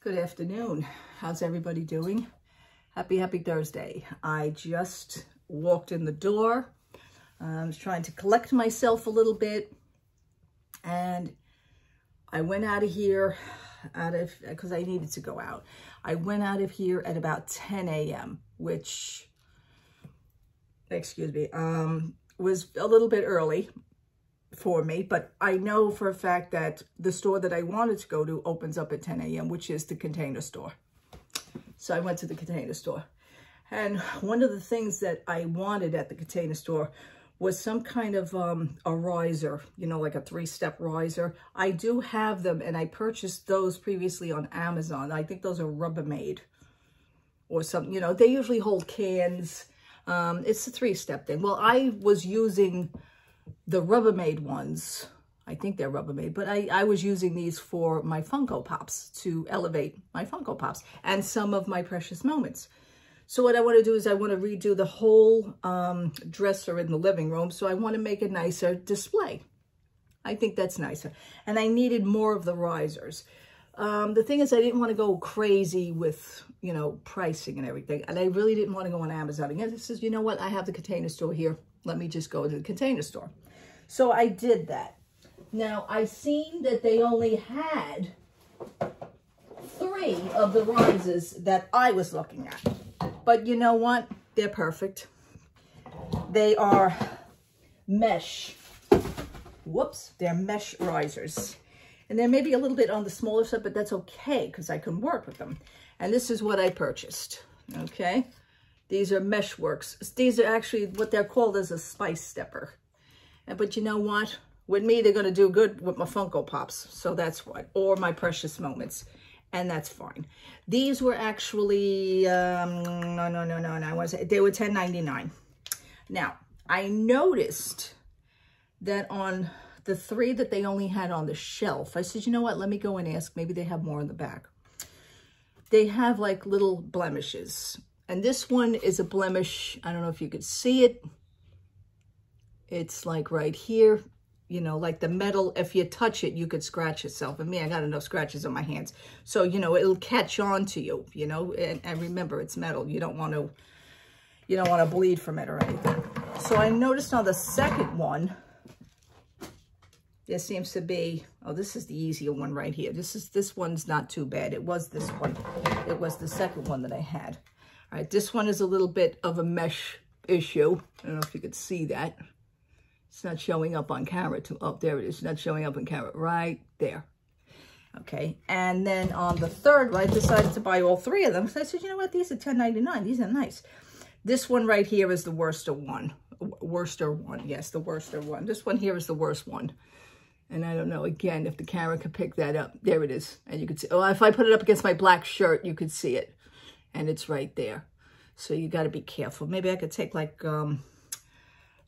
Good afternoon. How's everybody doing? Happy Thursday. I just walked in the door. I was trying to collect myself a little bit, and I went out of here because I needed to go out. I went out of here at about 10 a.m., which, excuse me, was a little bit early for me, but I know for a fact that the store that I wanted to go to opens up at 10 a.m., which is the Container Store. So I went to the Container Store. And one of the things that I wanted at the Container Store was some kind of a riser, you know, like a 3-step riser. I do have them, and I purchased those previously on Amazon. I think those are Rubbermaid or something. You know, they usually hold cans. It's a 3-step thing. Well, I was using the Rubbermaid ones. I think they're Rubbermaid, but I was using these for my Funko Pops, to elevate my Funko Pops and some of my precious moments. So what I want to do is I want to redo the whole dresser in the living room. So I want to make a nicer display. I think that's nicer. And I needed more of the risers. The thing is, I didn't want to go crazy with, you know, pricing and everything. And I really didn't want to go on Amazon. And I said, you know what? I have the Container Store here. Let me just go to the Container Store. So I did that. Now, I seen that they only had 3 of the risers that I was looking at. But you know what? They're perfect. They are mesh. Whoops. They're mesh risers. And they're maybe a little bit on the smaller side, but that's okay because I can work with them. And this is what I purchased. Okay. These are Meshworks. These are actually what they're called as a spice stepper. But you know what? With me, they're going to do good with my Funko Pops. So that's what. Or my precious moments. And that's fine. These were actually, no. I want to say they were $10.99. Now, I noticed that on the 3 that they only had on the shelf, I said, you know what? Let me go and ask. Maybe they have more in the back. They have like little blemishes. And this one is a blemish. I don't know if you could see it. It's like right here. You know, like the metal, if you touch it, you could scratch yourself. And me, I got enough scratches on my hands. So, you know, it'll catch on to you, you know, and remember, it's metal. You don't want to bleed from it or anything. So I noticed on the second one, there seems to be, oh, this is the easier one right here. This one's not too bad. It was this one. It was the second one that I had. All right, this one is a little bit of a mesh issue. I don't know if you could see that. It's not showing up on camera. Oh, there it is. It's not showing up on camera. Right there. Okay. And then on the third one, I decided to buy all 3 of them. So I said, you know what? These are $10.99. These are nice. This one right here is the worster one. Worster one. Yes, the worster one. This one here is the worst one. And I don't know, again, if the camera could pick that up. There it is. And you could see. Oh, if I put it up against my black shirt, you could see it. And it's right there. So you got to be careful. Maybe I could take like a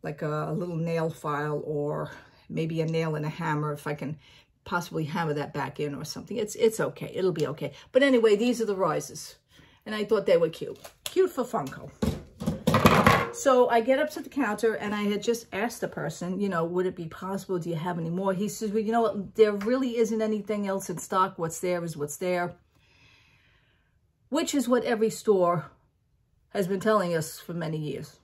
little nail file, or maybe a nail and a hammer, if I can possibly hammer that back in or something. It's okay. It'll be okay. But anyway, these are the risers. And I thought they were cute. Cute for Funko. So I get up to the counter, and I had just asked the person, you know, would it be possible? Do you have any more? He says, well, you know what? There really isn't anything else in stock. What's there is what's there. Which is what every store has been telling us for many years.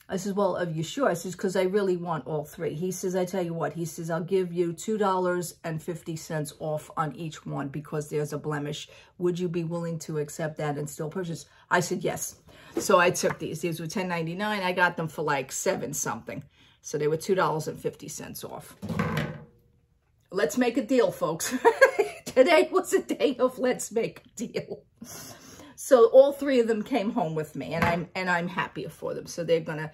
I says, well, are you sure? I says, because I really want all 3. He says, I tell you what. He says, I'll give you $2.50 off on each one because there's a blemish. Would you be willing to accept that and still purchase? I said, yes. So I took these. These were $10.99. I got them for like 7 something. So they were $2.50 off. Let's make a deal, folks. Today was a day of let's make a deal. So all 3 of them came home with me, and I'm happier for them. So they're gonna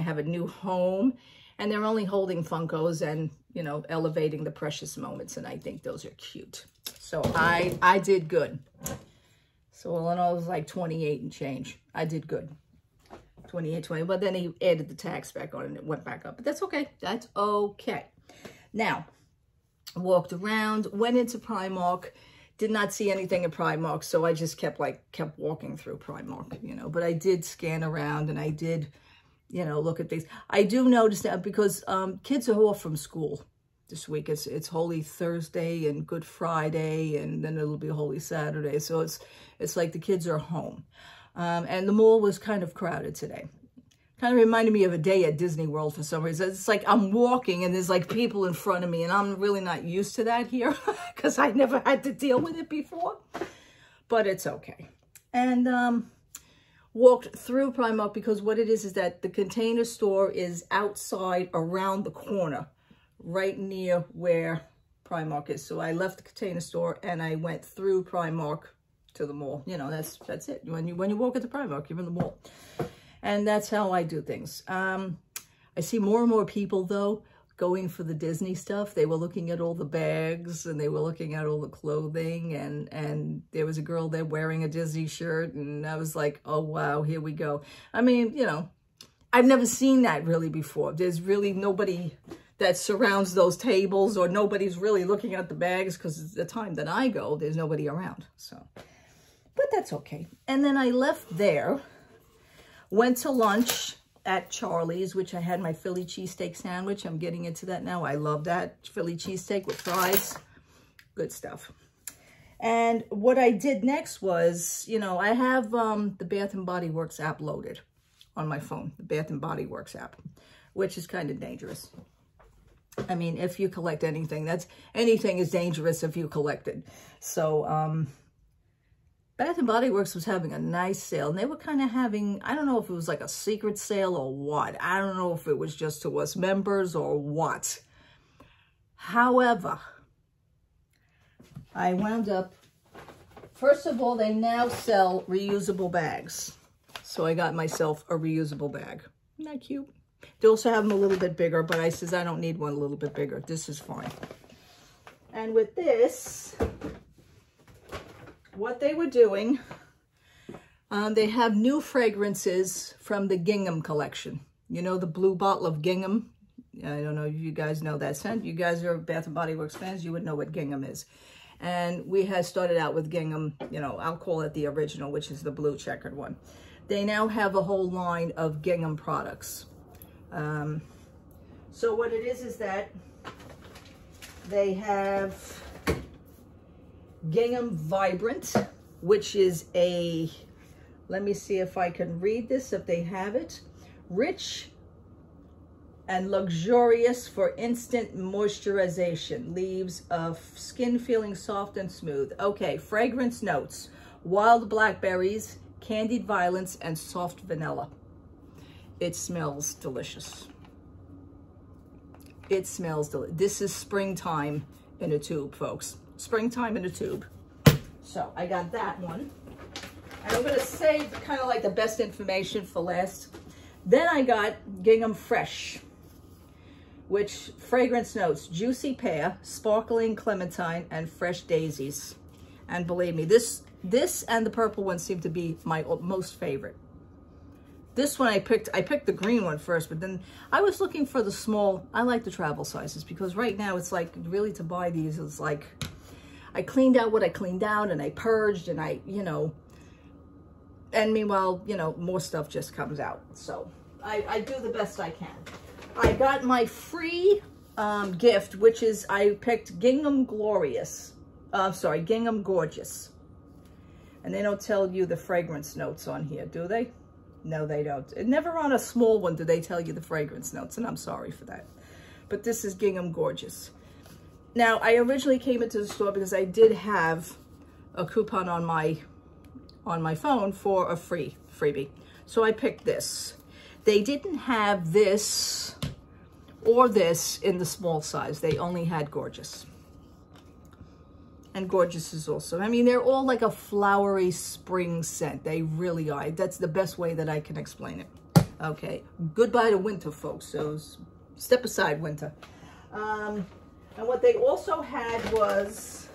have a new home, and they're only holding Funkos and, you know, elevating the precious moments, and I think those are cute. So I did good. So all in all, it was like 28 and change. I did good. 28.20, but then he added the tax back on and it went back up. But that's okay. That's okay. Now, walked around, went into Primark. Did not see anything at Primark, so I just kept walking through Primark, you know. But I did scan around, and I did, you know, look at things. I do notice that because kids are off from school. this week. It's Holy Thursday and Good Friday, and then it'll be Holy Saturday. So it's like the kids are home. And the mall was kind of crowded today. Kind of reminded me of a day at Disney World for some reason. It's like I'm walking and there's like people in front of me, and I'm really not used to that here because I never had to deal with it before. But it's okay. And walked through Primark because what it is that the Container Store is outside around the corner, right near where Primark is. So I left the Container Store and I went through Primark to the mall. You know, that's it. When you walk into Primark, you're in the mall. And that's how I do things. I see more and more people, though, going for the Disney stuff. They were looking at all the bags, and they were looking at all the clothing, and there was a girl there wearing a Disney shirt, and I was like, oh, wow, here we go. I mean, you know, I've never seen that really before. There's really nobody that surrounds those tables, or nobody's really looking at the bags, because the time that I go, there's nobody around. So, but that's okay. And then I left there. Went to lunch at Charlie's, which I had my Philly cheesesteak sandwich. I'm getting into that now. I love that. Philly cheesesteak with fries. Good stuff. And what I did next was, you know, I have the Bath & Body Works app loaded on my phone. The Bath & Body Works app, which is kind of dangerous. I mean, if you collect anything, anything is dangerous if you collect it. So, Bath & Body Works was having a nice sale, and they were kind of having, I don't know if it was like a secret sale or what. I don't know if it was just to us members or what. However, I wound up, first of all, they now sell reusable bags. So I got myself a reusable bag. Isn't that cute? They also have them a little bit bigger, but I says I don't need one a little bit bigger. This is fine. And with this, what they were doing, they have new fragrances from the Gingham collection. You know, the blue bottle of Gingham. I don't know if you guys know that scent. You guys are Bath & Body Works fans. You would know what Gingham is. And we had started out with Gingham, you know, I'll call it the original, which is the blue checkered one. They now have a whole line of Gingham products. So what it is that they have Gingham Vibrant, which is a, let me see if I can read this, if they have it. Rich and luxurious for instant moisturization. Leaves of skin feeling soft and smooth. Okay, fragrance notes. Wild blackberries, candied violets, and soft vanilla. It smells delicious. It smells delicious. This is springtime in a tube, folks. Springtime in a tube. So I got that one. And I'm going to save kind of like the best information for last. Then I got Gingham Fresh, which fragrance notes, juicy pear, sparkling clementine, and fresh daisies. And believe me, this and the purple one seem to be my most favorite. This one I picked the green one first, but then I was looking for the small. I like the travel sizes because right now it's like really to buy these, it's like I cleaned out what I cleaned out and I purged and I, you know, and meanwhile, you know, more stuff just comes out. So I do the best I can. I got my free gift, which is I picked Gingham Glorious. Gingham Gorgeous. And they don't tell you the fragrance notes on here, do they? No, they don't. And never on a small one do they tell you the fragrance notes, and I'm sorry for that. But this is Gingham Gorgeous. Now, I originally came into the store because I did have a coupon on my phone for a freebie. So I picked this. They didn't have this or this in the small size. They only had Gorgeous. And Gorgeous is also, I mean, they're all like a flowery spring scent. They really are. That's the best way that I can explain it. Okay, goodbye to winter, folks. So step aside, winter. And what they also had was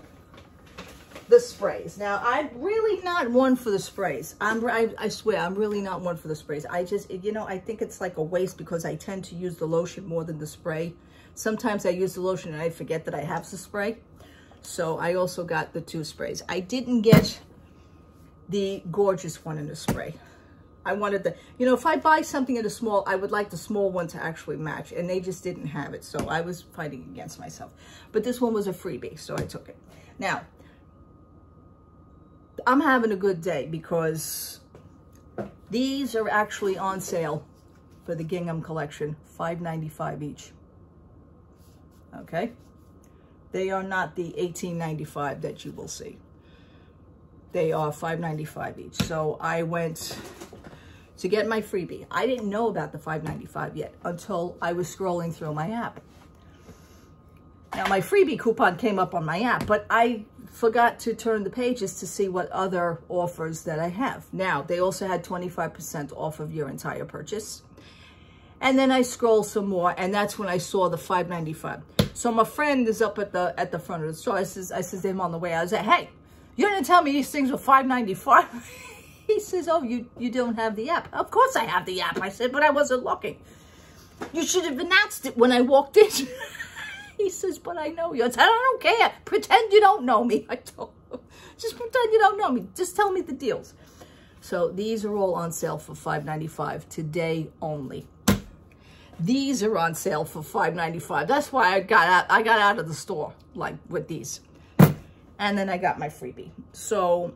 the sprays. Now, I'm really not one for the sprays. I swear, I'm really not one for the sprays. I just, you know, I think it's like a waste because I tend to use the lotion more than the spray. Sometimes I use the lotion and I forget that I have the spray. So I also got the 2 sprays. I didn't get the Gorgeous one in the spray. I wanted the, you know, if I buy something in a small, I would like the small one to actually match, and they just didn't have it. So I was fighting against myself. But this one was a freebie, so I took it. Now, I'm having a good day because these are actually on sale for the Gingham collection, $5.95 each. Okay? They are not the $18.95 that you will see. They are $5.95 each. So I went to get my freebie. I didn't know about the $5.95 yet until I was scrolling through my app. Now my freebie coupon came up on my app, but I forgot to turn the pages to see what other offers that I have. Now, they also had 25% off of your entire purchase. And then I scroll some more, and that's when I saw the $5.95. So my friend is up at the front of the store. I says, I'm on the way. I was like, hey, you didn't tell me these things were $5.95. He says, oh, you don't have the app. Of course I have the app. I said, but I wasn't looking. You should have announced it when I walked in. He says, but I know you. I said, I don't care. Pretend you don't know me. I told him, just pretend you don't know me. Just tell me the deals. So these are all on sale for $5.95 today only. These are on sale for $5.95. That's why I got out of the store, like, with these. And then I got my freebie. So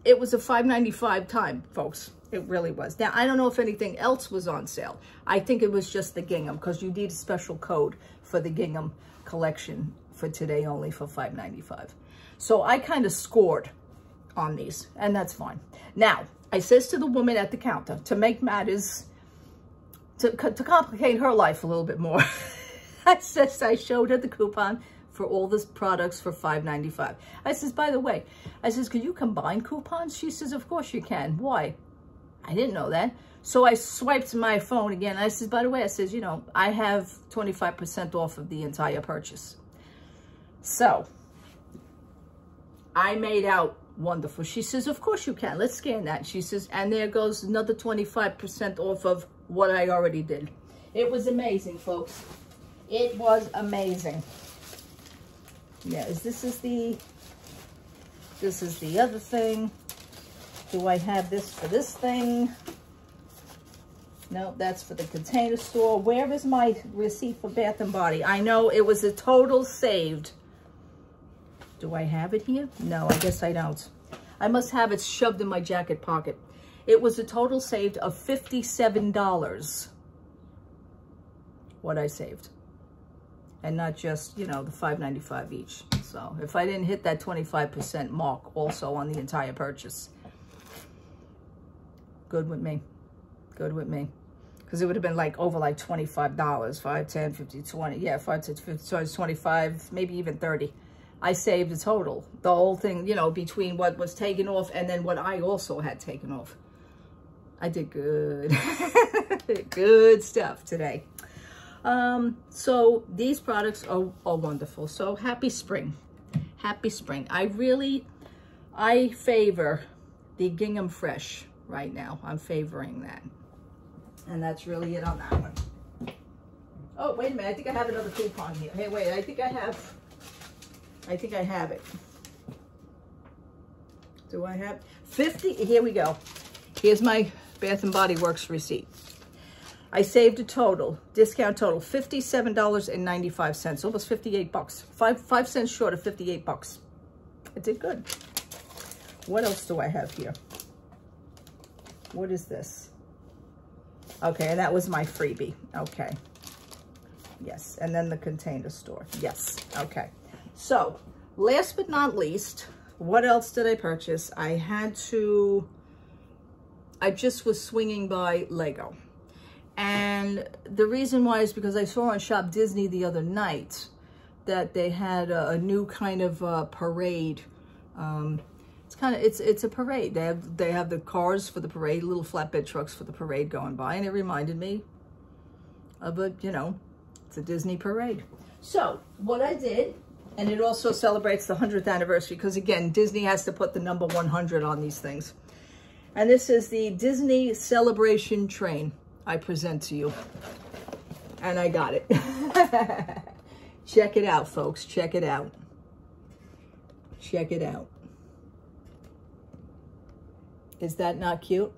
it was a $5.95 time, folks. It really was. Now, I don't know if anything else was on sale. I think it was just the Gingham, because you need a special code for the Gingham collection for today only for $5.95. So I kind of scored on these, and that's fine. Now, I says to the woman at the counter, to make matters, to complicate her life a little bit more, I showed her the coupon for all the products for $5.95. I says, by the way, I says, could you combine coupons? She says, of course you can. Why? I didn't know that. So I swiped my phone again. I says, by the way, I says, you know, I have 25% off of the entire purchase. So I made out wonderful. She says, of course you can. Let's scan that. She says, and there goes another 25% off of what I already did. It was amazing, folks. It was amazing. Yeah, this is the other thing. Do I have this for this thing? No, that's for the Container Store. Where is my receipt for Bath & Body? I know it was a total saved. Do I have it here? No, I guess I don't. I must have it shoved in my jacket pocket. It was a total saved of $57. What I saved. And not just, you know, the $5.95 each. So if I didn't hit that 25% mark also on the entire purchase, good with me. Good with me. Because it would have been like over like $25. 5, 10, 50, 20. Yeah, 5 to 50, so it's 25, maybe even 30. I saved the total. The whole thing, you know, between what was taken off and then what I also had taken off. I did good. Good stuff today. So these products are wonderful. So happy spring. Happy spring. I favor the Gingham Fresh right now. I'm favoring that. And that's really it on that one. Oh, wait a minute. I think I have another coupon here. Hey, wait. I think I have it. Do I have 50? Here we go. Here's my Bath & Body Works receipt. I saved a total, discount total, $57.95, almost 58 bucks. 5 cents short of 58 bucks. I did good. What else do I have here? What is this? Okay, and that was my freebie. Okay. Yes, and then the Container Store. Yes, okay. So, last but not least, what else did I purchase? I just was swinging by Lego. And the reason why is because I saw on Shop Disney the other night that they had a new kind of parade. It's a parade. They have the cars for the parade, little flatbed trucks for the parade going by, and it reminded me of it's a Disney parade. So what I did, and it also celebrates the 100th anniversary because again, Disney has to put the number 100 on these things. And this is the Disney Celebration Train I present to you. And I got it. Check it out, folks. Check it out. Check it out. Is that not cute?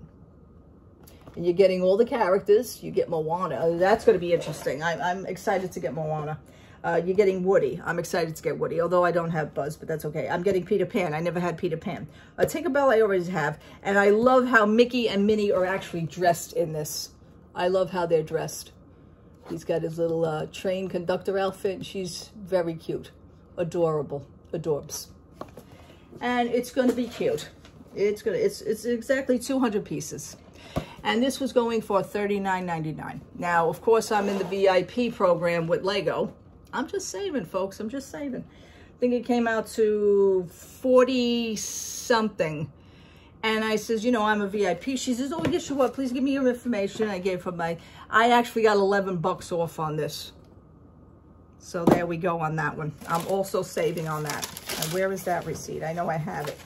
And you're getting all the characters. You get Moana. That's going to be interesting. I'm excited to get Moana. You're getting Woody. I'm excited to get Woody, although I don't have Buzz, but that's okay. I'm getting Peter Pan. I never had Peter Pan. Tinkerbell I always have. And I love how Mickey and Minnie are actually dressed in this. I love how they're dressed. He's got his little train conductor outfit. She's very cute. Adorable. Adorbs. And it's going to be cute. It's exactly 200 pieces. And this was going for $39.99. Now, of course, I'm in the VIP program with Lego. I'm just saving, folks. I'm just saving. I think it came out to 40 something. And I says, you know, I'm a VIP. She says, oh, yes, you what? Please give me your information. I gave her I actually got 11 bucks off on this. So there we go on that one. I'm also saving on that. And where is that receipt? I know I have it.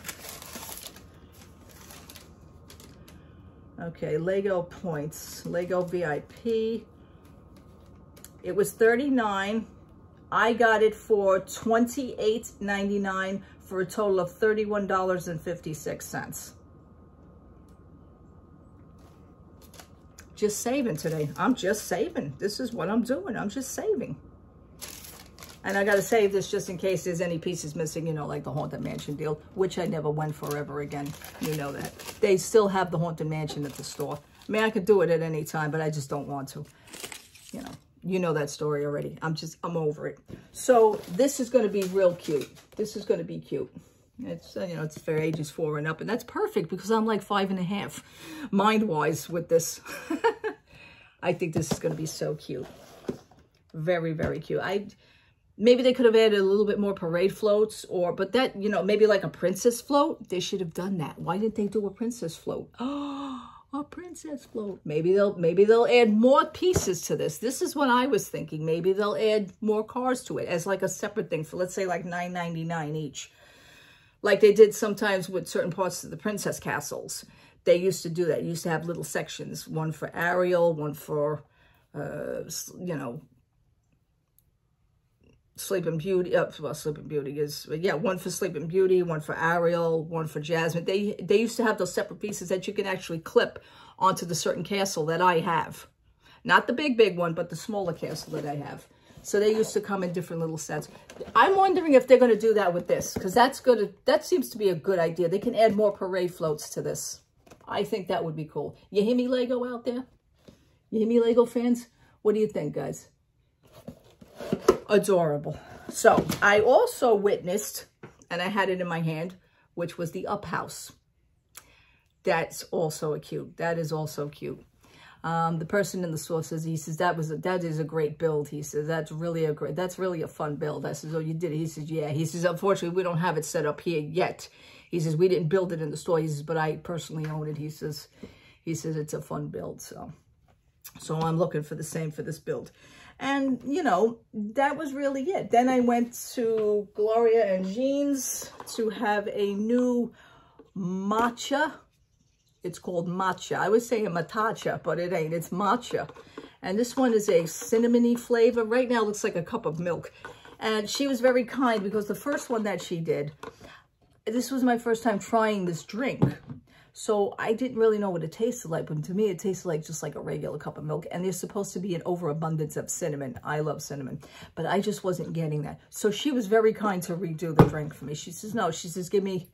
Okay, Lego points. Lego VIP. It was $39. I got it for $28.99 for a total of $31.56. Just saving today. I'm just saving. This is what I'm doing. I'm just saving. And I got to save this just in case there's any pieces missing, you know, like the Haunted Mansion deal, which I never went for ever again. You know that. They still have the Haunted Mansion at the store. I mean, I could do it at any time, but I just don't want to. You know that story already. I'm over it. So this is going to be real cute. This is going to be cute. It's, you know, it's for ages 4 and up. And that's perfect because I'm like 5.5 mind-wise with this. I think this is going to be so cute. Very, very cute. Maybe they could have added a little bit more parade floats but that, you know, maybe like a princess float. They should have done that. Why didn't they do a princess float? Oh, a princess float. Maybe they'll add more pieces to this. This is what I was thinking. Maybe they'll add more cars to it as like a separate thing for, let's say, like $9.99 each. Like they did sometimes with certain parts of the princess castles. They used to do that. You used to have little sections. One for Ariel, one for, you know, Sleeping Beauty. Well, Sleeping Beauty is, yeah, one for Sleeping Beauty, one for Ariel, one for Jasmine. They used to have those separate pieces that you can actually clip onto the certain castle that I have. Not the big one, but the smaller castle that I have. So they used to come in different little sets. I'm wondering if they're going to do that with this, because that seems to be a good idea. They can add more parade floats to this. I think that would be cool. You hear me, Lego, out there? You hear me, Lego fans? What do you think, guys? Adorable. So I also witnessed, and I had it in my hand, which was the Up House. That's also cute. That is also cute. The person in the store says, he says, that is a great build. He says, that's really a fun build. I says, oh, you did it? He says, yeah. He says, unfortunately, we don't have it set up here yet. He says, we didn't build it in the store. He says, but I personally own it. He says it's a fun build. So I'm looking for the same for this build. And, you know, that was really it. Then I went to Gloria and Jean's to have a new matcha. It's called matcha. I was saying matcha, but it ain't. It's matcha. And this one is a cinnamony flavor. Right now it looks like a cup of milk. And she was very kind because the first one that she did, this was my first time trying this drink. So I didn't really know what it tasted like, but to me, it tasted like just like a regular cup of milk. And there's supposed to be an overabundance of cinnamon. I love cinnamon, but I just wasn't getting that. So she was very kind to redo the drink for me. She says, no, she says, give me,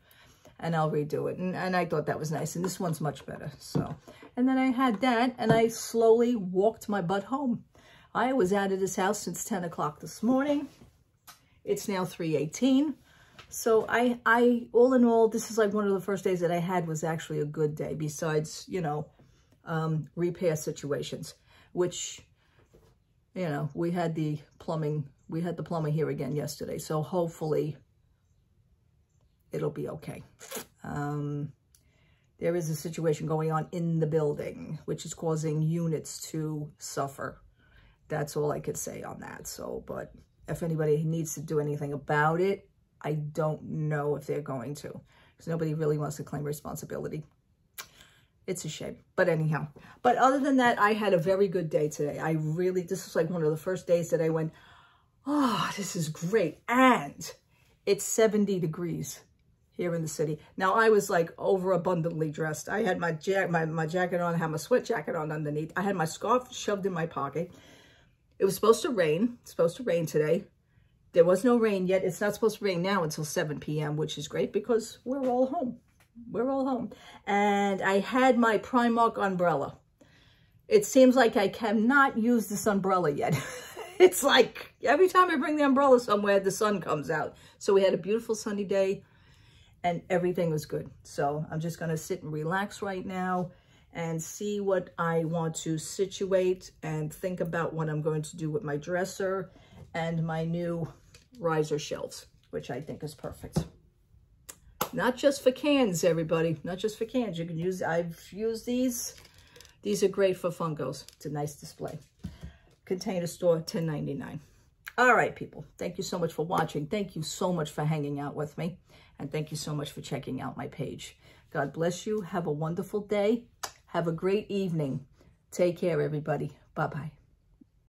and I'll redo it. And I thought that was nice. And this one's much better. So, and then I had that and I slowly walked my butt home. I was out of this house since 10 o'clock this morning. It's now 3:18. So I all in all, this is like one of the first days that I had was actually a good day besides, you know, repair situations, which, you know, we had the plumbing here again yesterday. So hopefully it'll be okay. There is a situation going on in the building, which is causing units to suffer. That's all I could say on that. So, but if anybody needs to do anything about it, I don't know if they're going to, because nobody really wants to claim responsibility. It's a shame. But anyhow, but other than that, I had a very good day today. This was like one of the first days that I went, oh, this is great. And it's 70 degrees here in the city. Now, I was like overabundantly dressed. I had my jacket on, I had my sweat jacket on underneath. I had my scarf shoved in my pocket. It was supposed to rain. It's supposed to rain today. There was no rain yet. It's not supposed to rain now until 7 p.m., which is great because we're all home. We're all home. And I had my Primark umbrella. It seems like I cannot use this umbrella yet. It's like every time I bring the umbrella somewhere, the sun comes out. So we had a beautiful sunny day and everything was good. So I'm just going to sit and relax right now and see what I want to situate and think about what I'm going to do with my dresser and my new riser shelves, which I think is perfect. Not just for cans, everybody. Not just for cans. You can use, I've used these. These are great for Funkos. It's a nice display. Container Store, $10.99. All right, people. Thank you so much for watching. Thank you so much for hanging out with me. And thank you so much for checking out my page. God bless you. Have a wonderful day. Have a great evening. Take care, everybody. Bye-bye.